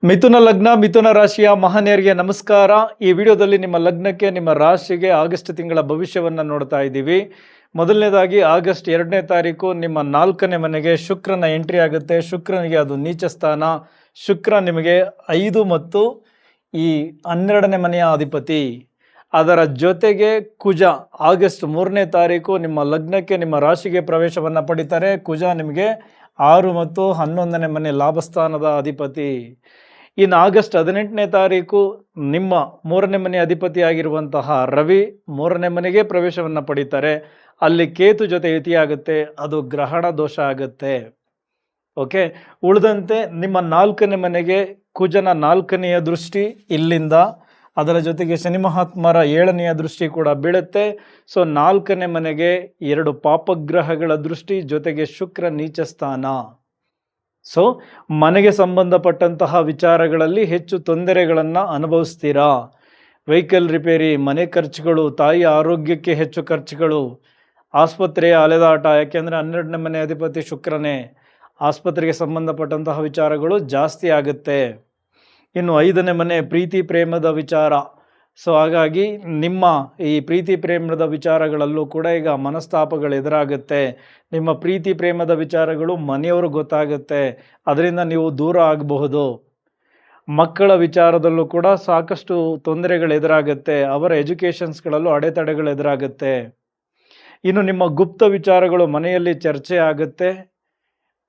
ಮಿಥುನ ಲಗ್ನ ಮಿಥುನ ರಾಶಿಯ ಮಹನೀಯರಿಗೆ ನಮಸ್ಕಾರ. ಈ ವಿಡಿಯೋದಲ್ಲಿ ನಿಮ್ಮ ಲಗ್ನಕ್ಕೆ ನಿಮ್ಮ ರಾಶಿಗೆ ಆಗಸ್ಟ್ ತಿಂಗಳ ಭವಿಷ್ಯವನ್ನು ನೋಡ್ತಾ ಇದ್ದೀವಿ. ಮೊದಲನೇದಾಗಿ ಆಗಸ್ಟ್ 2ನೇ ತಾರೀಕು ನಿಮ್ಮ 4ನೇ ಮನೆಗೆ ಶುಕ್ರನ ಎಂಟ್ರಿ ಆಗುತ್ತೆ. ಶುಕ್ರನಿಗೆ ಅದು ನೀಚ ಸ್ಥಾನ. ಶುಕ್ರ ನಿಮಗೆ 5 ಮತ್ತು ಈ 12ನೇ ಮನೆಯ ಅಧಿಪತಿ. ಅದರ ಜೊತೆಗೆ ಕುಜ ಆಗಸ್ಟ್ 3ನೇ ತಾರೀಕು ನಿಮ್ಮ ಲಗ್ನಕ್ಕೆ ನಿಮ್ಮ ರಾಶಿಗೆ ಪ್ರವೇಶವನ್ನು ಪಡಿತಾರೆ. ಕುಜ ನಿಮಗೆ 6 ಮತ್ತು 11ನೇ ಮನೆ ಲಾಭಸ್ಥಾನದ ಅಧಿಪತಿ. ಇನ್ನು ಆಗಸ್ಟ್ 18ನೇ ತಾರೀಕು ನಿಮ್ಮ 3ನೇ ಮನೆ ಅಧಿಪತಿಯಾಗಿರುವಂತಹ ರವಿ 3ನೇ ಮನೆಗೆ ಪ್ರವೇಶವನ್ನು ಪಡಿತಾರೆ. ಅಲ್ಲಿ ಕೇತು ಜೊತೆ ಯುತಿಯಾಗುತ್ತೆ, ಅದು ಗ್ರಹಣ ದೋಷ ಆಗುತ್ತೆ. ಓಕೆ, ಉಳಿದಂತೆ ನಿಮ್ಮ 4ನೇ ಮನೆಗೆ ಕುಜನ 4ನೆಯ ದೃಷ್ಟಿ ಇಲ್ಲಿಂದ, ಅದರ ಜೊತೆಗೆ ಶನಿ ಮಹಾತ್ಮರ 7ನೆಯ ದೃಷ್ಟಿ ಕೂಡ ಬೀಳುತ್ತೆ. ಸೊ 4ನೇ ಮನೆಗೆ 2 ಪಾಪಗ್ರಹಗಳ ದೃಷ್ಟಿ, ಜೊತೆಗೆ ಶುಕ್ರ ನೀಚ ಸ್ಥಾನ. ಸೊ ಮನೆಗೆ ಸಂಬಂಧಪಟ್ಟಂತಹ ವಿಚಾರಗಳಲ್ಲಿ ಹೆಚ್ಚು ತೊಂದರೆಗಳನ್ನು ಅನುಭವಿಸ್ತೀರಾ. ವೆಹಿಕಲ್ ರಿಪೇರಿ, ಮನೆ ಖರ್ಚುಗಳು, ತಾಯಿ ಆರೋಗ್ಯಕ್ಕೆ ಹೆಚ್ಚು ಖರ್ಚುಗಳು, ಆಸ್ಪತ್ರೆಯ ಅಲೆದಾಟ. ಯಾಕೆಂದರೆ 12ನೇ ಮನೆ ಅಧಿಪತಿ ಶುಕ್ರನೇ. ಆಸ್ಪತ್ರೆಗೆ ಸಂಬಂಧಪಟ್ಟಂತಹ ವಿಚಾರಗಳು ಜಾಸ್ತಿ ಆಗುತ್ತೆ. ಇನ್ನು 5ನೇ ಮನೆ ಪ್ರೀತಿ ಪ್ರೇಮದ ವಿಚಾರ. ಸೊ ಹಾಗಾಗಿ ನಿಮ್ಮ ಈ ಪ್ರೀತಿ ಪ್ರೇಮದ ವಿಚಾರಗಳಲ್ಲೂ ಕೂಡ ಈಗ ಮನಸ್ತಾಪಗಳು ಎದುರಾಗುತ್ತೆ. ನಿಮ್ಮ ಪ್ರೀತಿ ಪ್ರೇಮದ ವಿಚಾರಗಳು ಮನೆಯವರು ಗೊತ್ತಾಗುತ್ತೆ, ಅದರಿಂದ ನೀವು ದೂರ ಆಗಬಹುದು. ಮಕ್ಕಳ ವಿಚಾರದಲ್ಲೂ ಕೂಡ ಸಾಕಷ್ಟು ತೊಂದರೆಗಳು ಎದುರಾಗುತ್ತೆ. ಅವರ ಎಜುಕೇಷನ್ಸ್ಗಳಲ್ಲೂ ಅಡೆತಡೆಗಳು ಎದುರಾಗುತ್ತೆ. ಇನ್ನು ನಿಮ್ಮ ಗುಪ್ತ ವಿಚಾರಗಳು ಮನೆಯಲ್ಲಿ ಚರ್ಚೆ ಆಗುತ್ತೆ.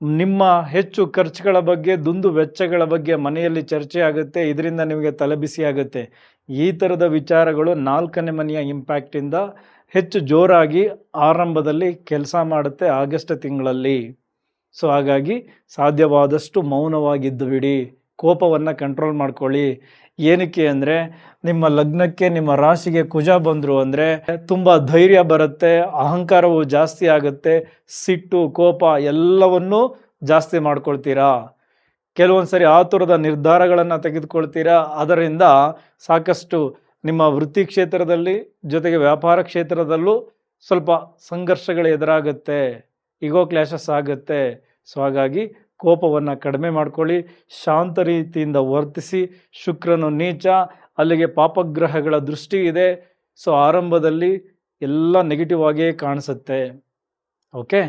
ನಿಮ್ಮ ಹೆಚ್ಚು ಖರ್ಚುಗಳ ಬಗ್ಗೆ, ದುಂದು ವೆಚ್ಚಗಳ ಬಗ್ಗೆ ಮನೆಯಲ್ಲಿ ಚರ್ಚೆ ಆಗುತ್ತೆ. ಇದರಿಂದ ನಿಮಗೆ ತಲೆಬಿಸಿ ಆಗುತ್ತೆ. ಈ ಥರದ ವಿಚಾರಗಳು 4ನೇ ಮನೆಯ ಇಂಪ್ಯಾಕ್ಟಿಂದ ಹೆಚ್ಚು ಜೋರಾಗಿ ಆರಂಭದಲ್ಲಿ ಕೆಲಸ ಮಾಡುತ್ತೆ ಆಗಸ್ಟ್ ತಿಂಗಳಲ್ಲಿ. ಸೊ ಹಾಗಾಗಿ ಸಾಧ್ಯವಾದಷ್ಟು ಮೌನವಾಗಿದ್ದು ಬಿಡಿ, ಕೋಪವನ್ನು ಕಂಟ್ರೋಲ್ ಮಾಡ್ಕೊಳ್ಳಿ. ಏನಕ್ಕೆ ಅಂದರೆ ನಿಮ್ಮ ಲಗ್ನಕ್ಕೆ ನಿಮ್ಮ ರಾಶಿಗೆ ಕುಜ ಬಂದರು ಅಂದರೆ ತುಂಬ ಧೈರ್ಯ ಬರುತ್ತೆ, ಅಹಂಕಾರವು ಜಾಸ್ತಿ ಆಗುತ್ತೆ, ಸಿಟ್ಟು ಕೋಪ ಎಲ್ಲವನ್ನೂ ಜಾಸ್ತಿ ಮಾಡ್ಕೊಳ್ತೀರಾ. ಕೆಲವೊಂದು ಸರಿ ಆತುರದ ನಿರ್ಧಾರಗಳನ್ನು ತೆಗೆದುಕೊಳ್ತೀರಾ. ಅದರಿಂದ ಸಾಕಷ್ಟು ನಿಮ್ಮ ವೃತ್ತಿ ಕ್ಷೇತ್ರದಲ್ಲಿ, ಜೊತೆಗೆ ವ್ಯಾಪಾರ ಕ್ಷೇತ್ರದಲ್ಲೂ ಸ್ವಲ್ಪ ಸಂಘರ್ಷಗಳು ಎದುರಾಗುತ್ತೆ, ಈಗೋ ಕ್ಲಾಶಸ್ ಆಗುತ್ತೆ. ಸೊ ಹಾಗಾಗಿ ಕೋಪವನ್ನು ಕಡಿಮೆ ಮಾಡ್ಕೊಳ್ಳಿ, ಶಾಂತ ರೀತಿಯಿಂದ ವರ್ತಿಸಿ. ಶುಕ್ರನು ನೀಚ, ಅಲ್ಲಿಗೆ ಪಾಪಗ್ರಹಗಳ ದೃಷ್ಟಿ ಇದೆ. ಸೊ ಆರಂಭದಲ್ಲಿ ಎಲ್ಲ ನೆಗೆಟಿವ್ ಆಗಿಯೇ ಕಾಣಿಸುತ್ತೆ. ಓಕೆ,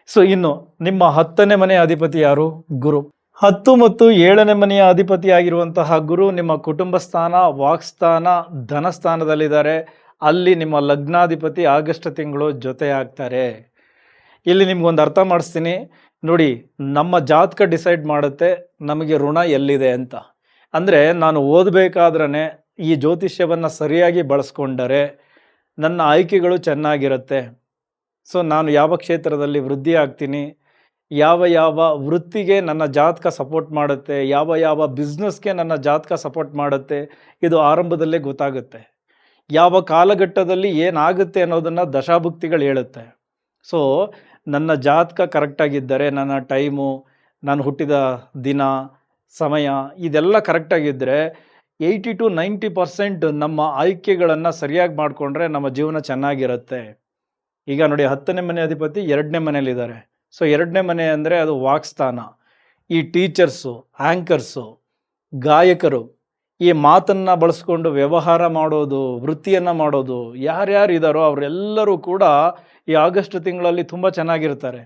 ಸೊ ಇನ್ನು ನಿಮ್ಮ 10ನೇ ಮನೆಯ ಅಧಿಪತಿ ಯಾರು? ಗುರು. 10 ಮತ್ತು 7ನೇ ಮನೆಯ ಅಧಿಪತಿಯಾಗಿರುವಂತಹ ಗುರು ನಿಮ್ಮ ಕುಟುಂಬ ಸ್ಥಾನ, ವಾಕ್ಸ್ಥಾನ, ಧನಸ್ಥಾನದಲ್ಲಿದ್ದಾರೆ. ಅಲ್ಲಿ ನಿಮ್ಮ ಲಗ್ನಾಧಿಪತಿ ಆಗಸ್ಟ್ ತಿಂಗಳು ಜೊತೆ ಆಗ್ತಾರೆ. ಇಲ್ಲಿ ನಿಮ್ಗೊಂದು ಅರ್ಥ ಮಾಡಿಸ್ತೀನಿ ನೋಡಿ. ನಮ್ಮ ಜಾತಕ ಡಿಸೈಡ್ ಮಾಡುತ್ತೆ ನಮಗೆ ಋಣ ಎಲ್ಲಿದೆ ಅಂತ. ಅಂದರೆ ನಾನು ಓದಬೇಕಾದ್ರೆ ಈ ಜ್ಯೋತಿಷ್ಯವನ್ನು ಸರಿಯಾಗಿ ಬಳಸ್ಕೊಂಡರೆ ನನ್ನ ಆಯ್ಕೆಗಳು ಚೆನ್ನಾಗಿರುತ್ತೆ. ಸೊ ನಾನು ಯಾವ ಕ್ಷೇತ್ರದಲ್ಲಿ ವೃದ್ಧಿ ಆಗ್ತೀನಿ, ಯಾವ ವೃತ್ತಿಗೆ ನನ್ನ ಜಾತಕ ಸಪೋರ್ಟ್ ಮಾಡುತ್ತೆ, ಯಾವ ಬಿಸ್ನೆಸ್ಗೆ ನನ್ನ ಜಾತಕ ಸಪೋರ್ಟ್ ಮಾಡುತ್ತೆ, ಇದು ಆರಂಭದಲ್ಲೇ ಗೊತ್ತಾಗುತ್ತೆ. ಯಾವ ಕಾಲಘಟ್ಟದಲ್ಲಿ ಏನಾಗುತ್ತೆ ಅನ್ನೋದನ್ನು ದಶಾಭುಕ್ತಿಗಳು ಹೇಳುತ್ತೆ. ಸೊ ನನ್ನ ಜಾತಕ ಕರೆಕ್ಟಾಗಿದ್ದರೆ, ನನ್ನ ಟೈಮು, ನಾನು ಹುಟ್ಟಿದ ದಿನ ಸಮಯ ಇದೆಲ್ಲ ಕರೆಕ್ಟಾಗಿದ್ದರೆ 80 to 90% ನಮ್ಮ ಆಯ್ಕೆಗಳನ್ನು ಸರಿಯಾಗಿ ಮಾಡಿಕೊಂಡ್ರೆ ನಮ್ಮ ಜೀವನ ಚೆನ್ನಾಗಿರುತ್ತೆ. ಈಗ ನೋಡಿ, 10ನೇ ಮನೆ ಅಧಿಪತಿ 2ನೇ ಮನೆಯಲ್ಲಿದ್ದಾರೆ. ಸೊ 2ನೇ ಮನೆ ಅಂದರೆ ಅದು ವಾಕ್ಸ್ಥಾನ. ಈ ಟೀಚರ್ಸು, ಆ್ಯಂಕರ್ಸು, ಗಾಯಕರು, ಈ ಮಾತನ್ನು ಬಳಸ್ಕೊಂಡು ವ್ಯವಹಾರ ಮಾಡೋದು, ವೃತ್ತಿಯನ್ನು ಮಾಡೋದು ಯಾರ್ಯಾರು ಇದ್ದಾರೋ ಅವರೆಲ್ಲರೂ ಕೂಡ ಈ ಆಗಸ್ಟ್ ತಿಂಗಳಲ್ಲಿ ತುಂಬ ಚೆನ್ನಾಗಿರ್ತಾರೆ.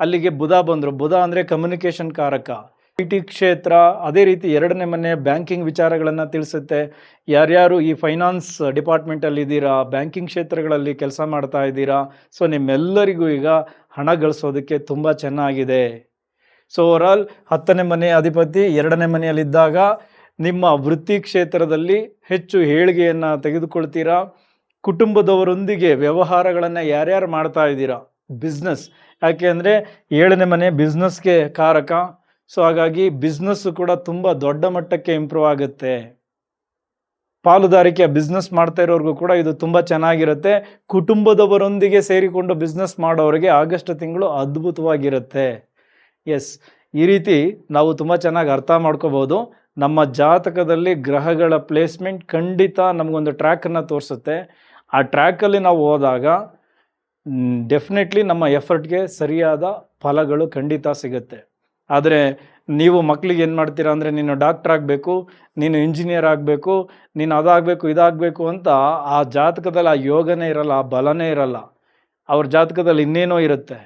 ಅಲ್ಲಿಗೆ ಬುಧ ಬಂದರು. ಬುಧ ಅಂದರೆ ಕಮ್ಯುನಿಕೇಷನ್ ಕಾರಕ, IT ಕ್ಷೇತ್ರ. ಅದೇ ರೀತಿ 2ನೇ ಮನೆ ಬ್ಯಾಂಕಿಂಗ್ ವಿಚಾರಗಳನ್ನು ತಿಳಿಸುತ್ತೆ. ಯಾರ್ಯಾರು ಈ ಫೈನಾನ್ಸ್ ಡಿಪಾರ್ಟ್ಮೆಂಟಲ್ಲಿ ಇದ್ದೀರಾ, ಬ್ಯಾಂಕಿಂಗ್ ಕ್ಷೇತ್ರಗಳಲ್ಲಿ ಕೆಲಸ ಮಾಡ್ತಾ ಇದ್ದೀರಾ, ಸೊ ನಿಮ್ಮೆಲ್ಲರಿಗೂ ಈಗ ಹಣ ಗಳಿಸೋದಕ್ಕೆ ತುಂಬ ಚೆನ್ನಾಗಿದೆ. ಸೊ ಓವರಾಲ್ 10ನೇ ಮನೆ ಅಧಿಪತಿ 2ನೇ ಮನೆಯಲ್ಲಿದ್ದಾಗ ನಿಮ್ಮ ವೃತ್ತಿ ಕ್ಷೇತ್ರದಲ್ಲಿ ಹೆಚ್ಚು ಏಳಿಗೆಯನ್ನು ತೆಗೆದುಕೊಳ್ತೀರಾ. ಕುಟುಂಬದವರೊಂದಿಗೆ ವ್ಯವಹಾರಗಳನ್ನು ಯಾರ್ಯಾರು ಮಾಡ್ತಾ ಇದ್ದೀರಾ, ಬಿಸ್ನೆಸ್, ಯಾಕೆ ಅಂದರೆ 7ನೇ ಮನೆ ಬಿಸ್ನೆಸ್ಗೆ ಕಾರಕ. ಸೊ ಹಾಗಾಗಿ ಬಿಸ್ನೆಸ್ಸು ಕೂಡ ತುಂಬ ದೊಡ್ಡ ಮಟ್ಟಕ್ಕೆ ಇಂಪ್ರೂವ್ ಆಗುತ್ತೆ. ಪಾಲುದಾರಿಕೆ ಬಿಸ್ನೆಸ್ ಮಾಡ್ತಾ ಇರೋರ್ಗೂ ಕೂಡ ಇದು ತುಂಬ ಚೆನ್ನಾಗಿರುತ್ತೆ. ಕುಟುಂಬದವರೊಂದಿಗೆ ಸೇರಿಕೊಂಡು ಬಿಸ್ನೆಸ್ ಮಾಡೋರಿಗೆ ಆಗಸ್ಟ್ ತಿಂಗಳು ಅದ್ಭುತವಾಗಿರುತ್ತೆ. ಎಸ್, ಈ ರೀತಿ ನಾವು ತುಂಬ ಚೆನ್ನಾಗಿ ಅರ್ಥ ಮಾಡ್ಕೋಬೋದು. ನಮ್ಮ ಜಾತಕದಲ್ಲಿ ಗ್ರಹಗಳ ಪ್ಲೇಸ್ಮೆಂಟ್ ಖಂಡಿತ ನಮಗೊಂದು ಟ್ರ್ಯಾಕನ್ನು ತೋರಿಸುತ್ತೆ. ಆ ಟ್ರ್ಯಾಕಲ್ಲಿ ನಾವು ಹೋದಾಗ ಡೆಫಿನೆಟ್ಲಿ ನಮ್ಮ ಎಫರ್ಟ್ಗೆ ಸರಿಯಾದ ಫಲಗಳು ಖಂಡಿತ ಸಿಗುತ್ತೆ. ಆದರೆ ನೀವು ಮಕ್ಕಳಿಗೆ ಏನು ಮಾಡ್ತೀರಾ ಅಂದರೆ ನೀನು ಡಾಕ್ಟ್ರ್ ಆಗಬೇಕು, ನೀನು ಇಂಜಿನಿಯರ್ ಆಗಬೇಕು, ನೀನು ಅದಾಗಬೇಕು ಇದಾಗಬೇಕು ಅಂತ ಆ ಜಾತಕದಲ್ಲಿ ಆ ಯೋಗನೇ ಇರಲ್ಲ, ಆ ಬಲನೇ ಇರಲ್ಲ. ಅವ್ರ ಜಾತಕದಲ್ಲಿ ಇನ್ನೇನೋ ಇರುತ್ತೆ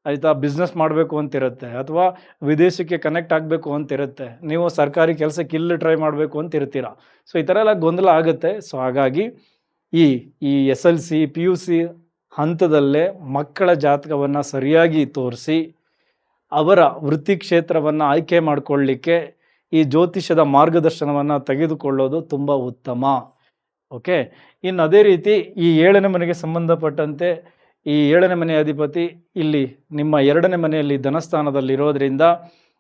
ಆಯಿತಾ, ಬಿಸ್ನೆಸ್ ಮಾಡಬೇಕು ಅಂತಿರುತ್ತೆ, ಅಥವಾ ವಿದೇಶಕ್ಕೆ ಕನೆಕ್ಟ್ ಆಗಬೇಕು ಅಂತಿರುತ್ತೆ, ನೀವು ಸರ್ಕಾರಿ ಕೆಲಸಕ್ಕೆ ಇಲ್ಲಿ ಟ್ರೈ ಮಾಡಬೇಕು ಅಂತ ಇರ್ತೀರ. ಸೊ ಈ ಥರ ಎಲ್ಲ ಗೊಂದಲ ಆಗುತ್ತೆ. ಸೊ ಹಾಗಾಗಿ ಈ SLC PUC ಹಂತದಲ್ಲೇ ಮಕ್ಕಳ ಜಾತಕವನ್ನು ಸರಿಯಾಗಿ ತೋರಿಸಿ ಅವರ ವೃತ್ತಿ ಕ್ಷೇತ್ರವನ್ನು ಆಯ್ಕೆ ಮಾಡಿಕೊಳ್ಳಿಕ್ಕೆ ಈ ಜ್ಯೋತಿಷದ ಮಾರ್ಗದರ್ಶನವನ್ನು ತೆಗೆದುಕೊಳ್ಳೋದು ತುಂಬ ಉತ್ತಮ. ಓಕೆ, ಇನ್ನು ಅದೇ ರೀತಿ ಈ 7ನೇ ಮನೆಗೆ ಸಂಬಂಧಪಟ್ಟಂತೆ ಈ 7ನೇ ಮನೆಯ ಅಧಿಪತಿ ಇಲ್ಲಿ ನಿಮ್ಮ 2ನೇ ಮನೆಯಲ್ಲಿ ಧನಸ್ಥಾನದಲ್ಲಿರೋದ್ರಿಂದ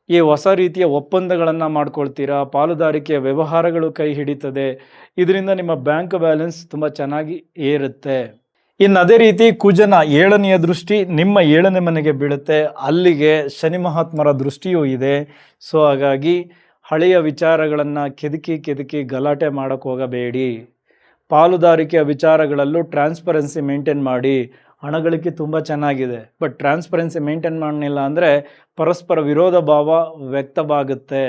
ಈ ಹೊಸ ರೀತಿಯ ಒಪ್ಪಂದಗಳನ್ನು ಮಾಡ್ಕೊಳ್ತೀರಾ, ಪಾಲುದಾರಿಕೆಯ ವ್ಯವಹಾರಗಳು ಕೈ ಹಿಡಿತದೆ, ಇದರಿಂದ ನಿಮ್ಮ ಬ್ಯಾಂಕ್ ಬ್ಯಾಲೆನ್ಸ್ ತುಂಬ ಚೆನ್ನಾಗಿ ಏರುತ್ತೆ. ಇನ್ನು ಅದೇ ರೀತಿ ಕುಜನ 7ನೆಯ ದೃಷ್ಟಿ ನಿಮ್ಮ 7ನೇ ಮನೆಗೆ ಬೀಳುತ್ತೆ, ಅಲ್ಲಿಗೆ ಶನಿ ಮಹಾತ್ಮರ ದೃಷ್ಟಿಯೂ ಇದೆ. ಸೊ ಹಾಗಾಗಿ ಹಳೆಯ ವಿಚಾರಗಳನ್ನು ಕೆದಕಿ ಗಲಾಟೆ ಮಾಡೋಕ್ಕೆ ಹೋಗಬೇಡಿ. ಪಾಲುದಾರಿಕೆಯ ವಿಚಾರಗಳಲ್ಲೂ ಟ್ರಾನ್ಸ್ಪರೆನ್ಸಿ ಮೇಂಟೈನ್ ಮಾಡಿ. ಹಣಗಳಿಕೆ ತುಂಬ ಚೆನ್ನಾಗಿದೆ, ಬಟ್ ಟ್ರಾನ್ಸ್ಪರೆನ್ಸಿ ಮೇಂಟೈನ್ ಮಾಡಲಿಲ್ಲ ಅಂದರೆ ಪರಸ್ಪರ ವಿರೋಧ ಭಾವ ವ್ಯಕ್ತವಾಗುತ್ತೆ.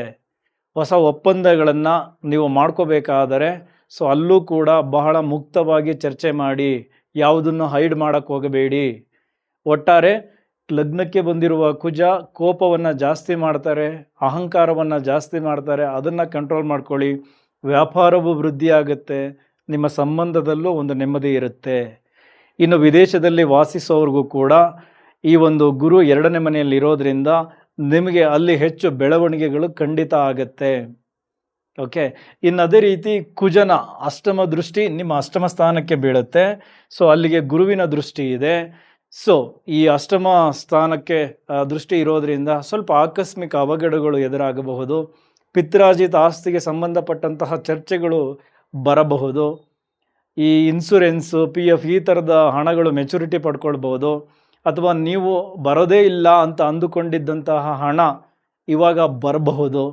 ಹೊಸ ಒಪ್ಪಂದಗಳನ್ನು ನೀವು ಮಾಡ್ಕೋಬೇಕಾದರೆ ಸೊ ಅಲ್ಲೂ ಕೂಡ ಬಹಳ ಮುಕ್ತವಾಗಿ ಚರ್ಚೆ ಮಾಡಿ, ಯಾವುದನ್ನು ಹೈಡ್ ಮಾಡೋಕ್ಕೆ ಹೋಗಬೇಡಿ. ಒಟ್ಟಾರೆ ಲಗ್ನಕ್ಕೆ ಬಂದಿರುವ ಕುಜ ಕೋಪವನ್ನು ಜಾಸ್ತಿ ಮಾಡ್ತಾರೆ, ಅಹಂಕಾರವನ್ನು ಜಾಸ್ತಿ ಮಾಡ್ತಾರೆ, ಅದನ್ನು ಕಂಟ್ರೋಲ್ ಮಾಡ್ಕೊಳ್ಳಿ. ವ್ಯಾಪಾರವು ವೃದ್ಧಿ ಆಗುತ್ತೆ, ನಿಮ್ಮ ಸಂಬಂಧದಲ್ಲೂ ಒಂದು ನೆಮ್ಮದಿ ಇರುತ್ತೆ. ಇನ್ನು ವಿದೇಶದಲ್ಲಿ ವಾಸಿಸೋವ್ರಿಗೂ ಕೂಡ ಈ ಒಂದು ಗುರು 2ನೇ ಮನೆಯಲ್ಲಿ ಇರೋದ್ರಿಂದ ನಿಮಗೆ ಅಲ್ಲಿ ಹೆಚ್ಚು ಬೆಳವಣಿಗೆಗಳು ಖಂಡಿತ ಆಗುತ್ತೆ. ಓಕೆ, ಇನ್ನು ಅದೇ ರೀತಿ ಕುಜನ 8ಮ ದೃಷ್ಟಿ ನಿಮ್ಮ 8ಮ ಸ್ಥಾನಕ್ಕೆ ಬೀಳುತ್ತೆ. ಸೊ ಅಲ್ಲಿಗೆ ಗುರುವಿನ ದೃಷ್ಟಿ ಇದೆ. ಸೊ ಈ 8ಮ ಸ್ಥಾನಕ್ಕೆ ದೃಷ್ಟಿ ಇರೋದ್ರಿಂದ ಸ್ವಲ್ಪ ಆಕಸ್ಮಿಕ ಅವಘಡಗಳು ಎದುರಾಗಬಹುದು. ಪಿತ್ರಾರ್ಜಿತ ಆಸ್ತಿಗೆ ಸಂಬಂಧಪಟ್ಟಂತಹ ಚರ್ಚೆಗಳು ಬರಬಹುದು. ಈ ಇನ್ಶೂರೆನ್ಸು PF ಈ ಥರದ ಹಣಗಳು ಮೆಚುರಿಟಿ ಪಡ್ಕೊಳ್ಬೋದು, ಅಥವಾ ನೀವು ಬರೋದೇ ಇಲ್ಲ ಅಂತ ಅಂದುಕೊಂಡಿದ್ದಂತಹ ಹಣ ಇವಾಗ ಬರಬಹುದು.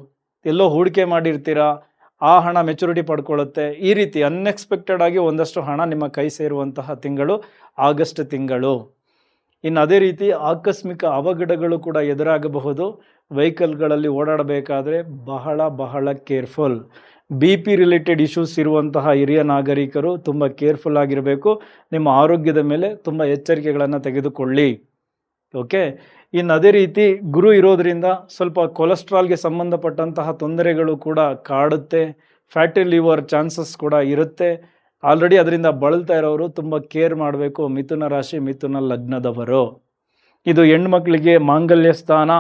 ಎಲ್ಲೋ ಹೂಡಿಕೆ ಮಾಡಿರ್ತೀರ, ಆ ಹಣ ಮೆಚುರಿಟಿ ಪಡ್ಕೊಳ್ಳುತ್ತೆ. ಈ ರೀತಿ ಅನ್ಎಕ್ಸ್ಪೆಕ್ಟೆಡ್ ಆಗಿ ಒಂದಷ್ಟು ಹಣ ನಿಮ್ಮ ಕೈ ಸೇರುವಂತಹ ತಿಂಗಳು ಆಗಸ್ಟ್ ತಿಂಗಳು. ಇನ್ನು ಅದೇ ರೀತಿ ಆಕಸ್ಮಿಕ ಅವಘಡಗಳು ಕೂಡ ಎದುರಾಗಬಹುದು. ವೆಹಿಕಲ್ಗಳಲ್ಲಿ ಓಡಾಡಬೇಕಾದ್ರೆ ಬಹಳ ಕೇರ್ಫುಲ್. BP ರಿಲೇಟೆಡ್ ಇಶ್ಯೂಸ್ ಇರುವಂತಹ ಹಿರಿಯ ನಾಗರಿಕರು ತುಂಬ ಕೇರ್ಫುಲ್ ಆಗಿರಬೇಕು. ನಿಮ್ಮ ಆರೋಗ್ಯದ ಮೇಲೆ ತುಂಬ ಎಚ್ಚರಿಕೆಗಳನ್ನು ತೆಗೆದುಕೊಳ್ಳಿ. ಓಕೆ, ಇನ್ನು ಅದೇ ರೀತಿ ಗುರು ಇರೋದರಿಂದ ಸ್ವಲ್ಪ ಕೊಲೆಸ್ಟ್ರಾಲ್ಗೆ ಸಂಬಂಧಪಟ್ಟಂತಹ ತೊಂದರೆಗಳು ಕೂಡ ಕಾಡುತ್ತೆ. ಫ್ಯಾಟಿ ಲಿವರ್ ಚಾನ್ಸಸ್ ಕೂಡ ಇರುತ್ತೆ. ಆಲ್ರೆಡಿ ಅದರಿಂದ ಬಳಲ್ತಾ ಇರೋರು ತುಂಬ ಕೇರ್ ಮಾಡಬೇಕು. ಮಿಥುನ ರಾಶಿ ಮಿಥುನ ಲಗ್ನದವರು. ಇದು ಹೆಣ್ಮಕ್ಳಿಗೆ ಮಾಂಗಲ್ಯ ಸ್ಥಾನ.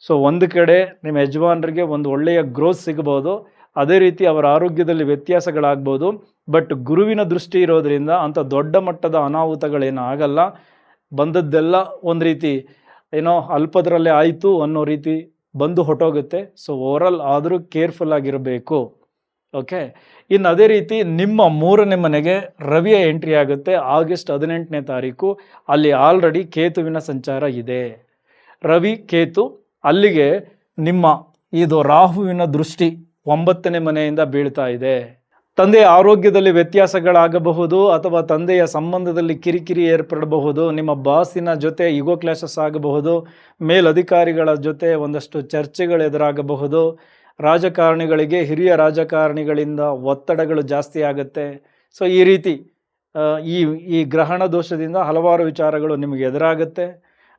ಸೊ ಒಂದು ಕಡೆ ನಿಮ್ಮ ಯಜಮಾನರಿಗೆ ಒಂದು ಒಳ್ಳೆಯ ಗ್ರೋತ್ ಸಿಗ್ಬೋದು, ಅದೇ ರೀತಿ ಅವರ ಆರೋಗ್ಯದಲ್ಲಿ ವ್ಯತ್ಯಾಸಗಳಾಗ್ಬೋದು. ಬಟ್ ಗುರುವಿನ ದೃಷ್ಟಿ ಇರೋದರಿಂದ ಅಂಥ ದೊಡ್ಡ ಮಟ್ಟದ ಅನಾಹುತಗಳೇನು ಆಗಲ್ಲ. ಬಂದದ್ದೆಲ್ಲ ಒಂದು ರೀತಿ ಏನೋ ಅಲ್ಪದರಲ್ಲೇ ಆಯಿತು ಅನ್ನೋ ರೀತಿ ಬಂದು ಹೊಟ್ಟೋಗುತ್ತೆ. ಸೊ ಓವರಾಲ್ ಆದರೂ ಕೇರ್ಫುಲ್ ಆಗಿರಬೇಕು. ಓಕೆ, ಇನ್ನು ಅದೇ ರೀತಿ ನಿಮ್ಮ 3ನೇ ಮನೆಗೆ ರವಿಯ ಎಂಟ್ರಿ ಆಗುತ್ತೆ ಆಗಸ್ಟ್ 18ನೇ ತಾರೀಕು. ಅಲ್ಲಿ ಆಲ್ರೆಡಿ ಕೇತುವಿನ ಸಂಚಾರ ಇದೆ. ರವಿ ಕೇತು ಅಲ್ಲಿಗೆ ನಿಮ್ಮ ಇದು ರಾಹುವಿನ ದೃಷ್ಟಿ 9ನೇ ಮನೆಯಿಂದ ಬೀಳ್ತಾ ಇದೆ. ತಂದೆಯ ಆರೋಗ್ಯದಲ್ಲಿ ವ್ಯತ್ಯಾಸಗಳಾಗಬಹುದು, ಅಥವಾ ತಂದೆಯ ಸಂಬಂಧದಲ್ಲಿ ಕಿರಿಕಿರಿ ಏರ್ಪಡಬಹುದು. ನಿಮ್ಮ ಬಾಸಿನ ಜೊತೆ ಈಗೋ ಕ್ಲಾಶಸ್ ಆಗಬಹುದು. ಮೇಲಧಿಕಾರಿಗಳ ಜೊತೆ ಒಂದಷ್ಟು ಚರ್ಚೆಗಳು ಎದುರಾಗಬಹುದು. ರಾಜಕಾರಣಿಗಳಿಗೆ ಹಿರಿಯ ರಾಜಕಾರಣಿಗಳಿಂದ ಒತ್ತಡಗಳು ಜಾಸ್ತಿ ಆಗುತ್ತೆ. ಸೊ ಈ ರೀತಿ ಈ ಗ್ರಹಣ ದೋಷದಿಂದ ಹಲವಾರು ವಿಚಾರಗಳು ನಿಮಗೆ ಎದುರಾಗುತ್ತೆ.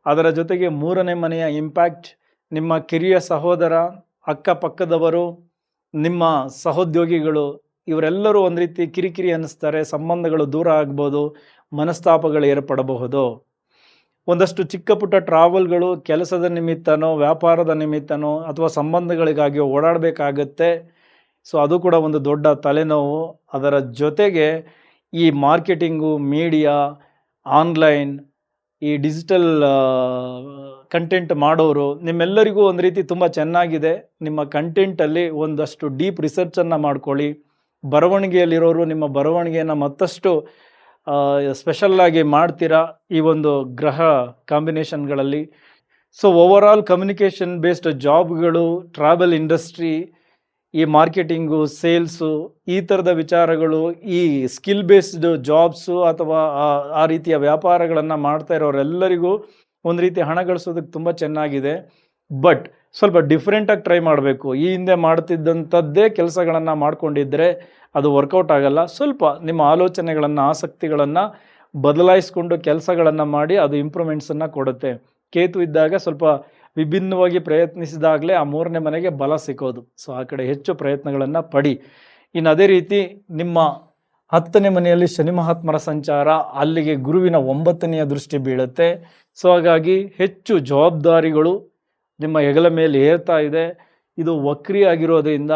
ಅದರ ಜೊತೆಗೆ 3ನೇ ಮನೆಯ ಇಂಪ್ಯಾಕ್ಟ್ ನಿಮ್ಮ ಕಿರಿಯ ಸಹೋದರ, ಅಕ್ಕಪಕ್ಕದವರು, ನಿಮ್ಮ ಸಹೋದ್ಯೋಗಿಗಳು ಇವರೆಲ್ಲರೂ ಒಂದು ರೀತಿ ಕಿರಿಕಿರಿ ಅನ್ನಿಸ್ತಾರೆ. ಸಂಬಂಧಗಳು ದೂರ ಆಗ್ಬೋದು, ಮನಸ್ತಾಪಗಳು ಏರ್ಪಡಬಹುದು. ಒಂದಷ್ಟು ಚಿಕ್ಕ ಪುಟ್ಟ ಟ್ರಾವೆಲ್ಗಳು ಕೆಲಸದ ನಿಮಿತ್ತನೋ ವ್ಯಾಪಾರದ ನಿಮಿತ್ತನೋ ಅಥವಾ ಸಂಬಂಧಗಳಿಗಾಗಿ ಓಡಾಡಬೇಕಾಗತ್ತೆ. ಸೊ ಅದು ಕೂಡ ಒಂದು ದೊಡ್ಡ ತಲೆನೋವು. ಅದರ ಜೊತೆಗೆ ಈ ಮಾರ್ಕೆಟಿಂಗು, ಮೀಡಿಯಾ, ಆನ್ಲೈನ್, ಈ ಡಿಜಿಟಲ್ ಕಂಟೆಂಟ್ ಮಾಡೋರು ನಿಮ್ಮೆಲ್ಲರಿಗೂ ಒಂದು ರೀತಿ ತುಂಬ ಚೆನ್ನಾಗಿದೆ. ನಿಮ್ಮ ಕಂಟೆಂಟಲ್ಲಿ ಒಂದಷ್ಟು ಡೀಪ್ ರಿಸರ್ಚನ್ನು ಮಾಡ್ಕೊಳ್ಳಿ. ಬರವಣಿಗೆಯಲ್ಲಿರೋರು ನಿಮ್ಮ ಬರವಣಿಗೆಯನ್ನು ಮತ್ತಷ್ಟು ಸ್ಪೆಷಲ್ಲಾಗಿ ಮಾಡ್ತೀರಾ ಈ ಒಂದು ಗ್ರಹ ಕಾಂಬಿನೇಷನ್ಗಳಲ್ಲಿ. ಸೊ ಓವರಾಲ್ ಕಮ್ಯುನಿಕೇಷನ್ ಬೇಸ್ಡ್ ಜಾಬ್ಗಳು, ಟ್ರಾವೆಲ್ ಇಂಡಸ್ಟ್ರಿ, ಈ ಮಾರ್ಕೆಟಿಂಗು, ಸೇಲ್ಸು, ಈ ಥರದ ವಿಚಾರಗಳು, ಈ ಸ್ಕಿಲ್ ಬೇಸ್ಡ್ ಜಾಬ್ಸು ಅಥವಾ ಆ ರೀತಿಯ ವ್ಯಾಪಾರಗಳನ್ನು ಮಾಡ್ತಾ ಇರೋರೆಲ್ಲರಿಗೂ ಒಂದು ರೀತಿ ಹಣ ಗಳಿಸೋದಕ್ಕೆ ತುಂಬ ಚೆನ್ನಾಗಿದೆ. ಬಟ್ ಸ್ವಲ್ಪ ಡಿಫ್ರೆಂಟಾಗಿ ಟ್ರೈ ಮಾಡಬೇಕು. ಈ ಹಿಂದೆ ಮಾಡ್ತಿದ್ದಂಥದ್ದೇ ಕೆಲಸಗಳನ್ನು ಮಾಡ್ಕೊಂಡಿದ್ದರೆ ಅದು ವರ್ಕೌಟ್ ಆಗಲ್ಲ. ಸ್ವಲ್ಪ ನಿಮ್ಮ ಆಲೋಚನೆಗಳನ್ನು, ಆಸಕ್ತಿಗಳನ್ನು ಬದಲಾಯಿಸ್ಕೊಂಡು ಕೆಲಸಗಳನ್ನು ಮಾಡಿ ಅದು ಇಂಪ್ರೂವ್ಮೆಂಟ್ಸನ್ನು ಕೊಡುತ್ತೆ. ಕೇತು ಇದ್ದಾಗ ಸ್ವಲ್ಪ ವಿಭಿನ್ನವಾಗಿ ಪ್ರಯತ್ನಿಸಿದಾಗಲೇ ಆ 3ನೇ ಮನೆಗೆ ಬಲ ಸಿಕ್ಕೋದು. ಸೊ ಆ ಕಡೆ ಹೆಚ್ಚು ಪ್ರಯತ್ನಗಳನ್ನು ಪಡಿ. ಇನ್ನು ಅದೇ ರೀತಿ ನಿಮ್ಮ 10ನೇ ಮನೆಯಲ್ಲಿ ಶನಿ ಮಹಾತ್ಮರ ಸಂಚಾರ, ಅಲ್ಲಿಗೆ ಗುರುವಿನ 9ನೆಯ ದೃಷ್ಟಿ ಬೀಳುತ್ತೆ. ಸೊ ಹಾಗಾಗಿ ಹೆಚ್ಚು ಜವಾಬ್ದಾರಿಗಳು ನಿಮ್ಮ ಹೆಗಲ ಮೇಲೆ ಏರ್ತಾ ಇದೆ. ಇದು ವಕ್ರಿ ಆಗಿರೋದ್ರಿಂದ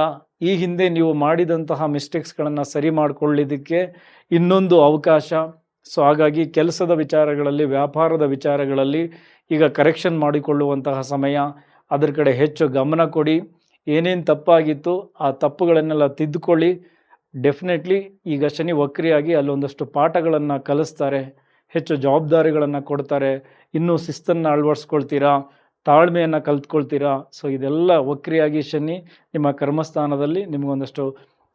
ಈ ಹಿಂದೆ ನೀವು ಮಾಡಿದಂತಹ ಮಿಸ್ಟೇಕ್ಸ್ಗಳನ್ನು ಸರಿ ಮಾಡಿಕೊಳ್ಳಿದ್ದಕ್ಕೆ ಇನ್ನೊಂದು ಅವಕಾಶ. ಸೊ ಹಾಗಾಗಿ ಕೆಲಸದ ವಿಚಾರಗಳಲ್ಲಿ, ವ್ಯಾಪಾರದ ವಿಚಾರಗಳಲ್ಲಿ ಈಗ ಕರೆಕ್ಷನ್ ಮಾಡಿಕೊಳ್ಳುವಂತಹ ಸಮಯ. ಅದರ ಕಡೆ ಹೆಚ್ಚು ಗಮನ ಕೊಡಿ. ಏನೇನು ತಪ್ಪಾಗಿತ್ತು ಆ ತಪ್ಪುಗಳನ್ನೆಲ್ಲ ತಿದ್ದುಕೊಳ್ಳಿ. ಡೆಫಿನೆಟ್ಲಿ ಈಗ ಶನಿ ವಕ್ರಿಯಾಗಿ ಅಲ್ಲೊಂದಷ್ಟು ಪಾಠಗಳನ್ನು ಕಲಿಸ್ತಾರೆ, ಹೆಚ್ಚು ಜವಾಬ್ದಾರಿಗಳನ್ನು ಕೊಡ್ತಾರೆ. ಇನ್ನೂ ಶಿಸ್ತನ್ನು ಅಳವಡಿಸ್ಕೊಳ್ತೀರಾ, ತಾಳ್ಮೆಯನ್ನು ಕಲ್ತ್ಕೊಳ್ತೀರಾ. ಸೊ ಇದೆಲ್ಲ ವಕ್ರಿಯಾಗಿ ಶನಿ ನಿಮ್ಮ ಕರ್ಮಸ್ಥಾನದಲ್ಲಿ ನಿಮಗೊಂದಷ್ಟು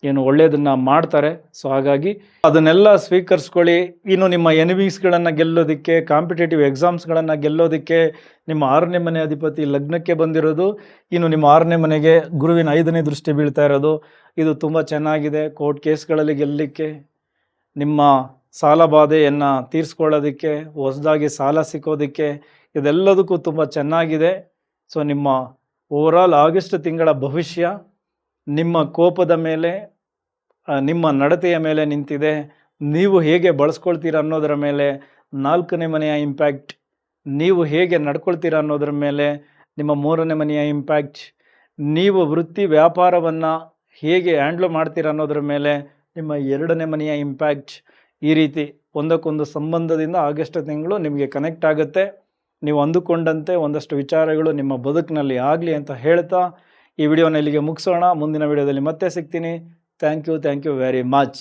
ಏನು ಒಳ್ಳೆಯದನ್ನು ಮಾಡ್ತಾರೆ. ಸೊ ಹಾಗಾಗಿ ಅದನ್ನೆಲ್ಲ ಸ್ವೀಕರಿಸ್ಕೊಳ್ಳಿ. ಇನ್ನು ನಿಮ್ಮ ಎನಿಮೀಸ್ಗಳನ್ನು ಗೆಲ್ಲೋದಕ್ಕೆ, ಕಾಂಪಿಟೇಟಿವ್ ಎಕ್ಸಾಮ್ಸ್ಗಳನ್ನು ಗೆಲ್ಲೋದಕ್ಕೆ ನಿಮ್ಮ 6ನೇ ಮನೆ ಅಧಿಪತಿ ಲಗ್ನಕ್ಕೆ ಬಂದಿರೋದು. ಇನ್ನು ನಿಮ್ಮ 6ನೇ ಮನೆಗೆ ಗುರುವಿನ 5ನೇ ದೃಷ್ಟಿ ಬೀಳ್ತಾ ಇರೋದು. ಇದು ತುಂಬ ಚೆನ್ನಾಗಿದೆ. ಕೋರ್ಟ್ ಕೇಸ್ಗಳಲ್ಲಿ ಗೆಲ್ಲಲಿಕ್ಕೆ, ನಿಮ್ಮ ಸಾಲ ಬಾಧೆಯನ್ನು ತೀರಿಸ್ಕೊಳ್ಳೋದಕ್ಕೆ, ಹೊಸದಾಗಿ ಸಾಲ ಸಿಕ್ಕೋದಕ್ಕೆ, ಇದೆಲ್ಲದಕ್ಕೂ ತುಂಬ ಚೆನ್ನಾಗಿದೆ. ಸೊ ನಿಮ್ಮ ಓವರಾಲ್ ಆಗಸ್ಟ್ ತಿಂಗಳ ಭವಿಷ್ಯ ನಿಮ್ಮ ಕೋಪದ ಮೇಲೆ, ನಿಮ್ಮ ನಡತೆಯ ಮೇಲೆ ನಿಂತಿದೆ. ನೀವು ಹೇಗೆ ಬಳಸ್ಕೊಳ್ತೀರ ಅನ್ನೋದರ ಮೇಲೆ 4ನೇ ಮನೆಯ ಇಂಪ್ಯಾಕ್ಟ್, ನೀವು ಹೇಗೆ ನಡ್ಕೊಳ್ತೀರ ಅನ್ನೋದರ ಮೇಲೆ ನಿಮ್ಮ 3ನೇ ಮನೆಯ ಇಂಪ್ಯಾಕ್ಟ್, ನೀವು ವೃತ್ತಿ ವ್ಯಾಪಾರವನ್ನು ಹೇಗೆ ಹ್ಯಾಂಡ್ಲ್ ಮಾಡ್ತೀರ ಅನ್ನೋದ್ರ ಮೇಲೆ ನಿಮ್ಮ 2ನೇ ಮನೆಯ ಇಂಪ್ಯಾಕ್ಟ್. ಈ ರೀತಿ ಒಂದಕ್ಕೊಂದು ಸಂಬಂಧದಿಂದ ಆಗಸ್ಟ್ ತಿಂಗಳು ನಿಮಗೆ ಕನೆಕ್ಟ್ ಆಗುತ್ತೆ. ನೀವು ಅಂದುಕೊಂಡಂತೆ ಒಂದಷ್ಟು ವಿಚಾರಗಳು ನಿಮ್ಮ ಬದುಕಿನಲ್ಲಿ ಆಗಲಿ ಅಂತ ಹೇಳ್ತಾ ಈ ವಿಡಿಯೋನ ಇಲ್ಲಿಗೆ ಮುಗಿಸೋಣ. ಮುಂದಿನ ವಿಡಿಯೋದಲ್ಲಿ ಮತ್ತೆ ಸಿಗ್ತೀನಿ. Thank you very much.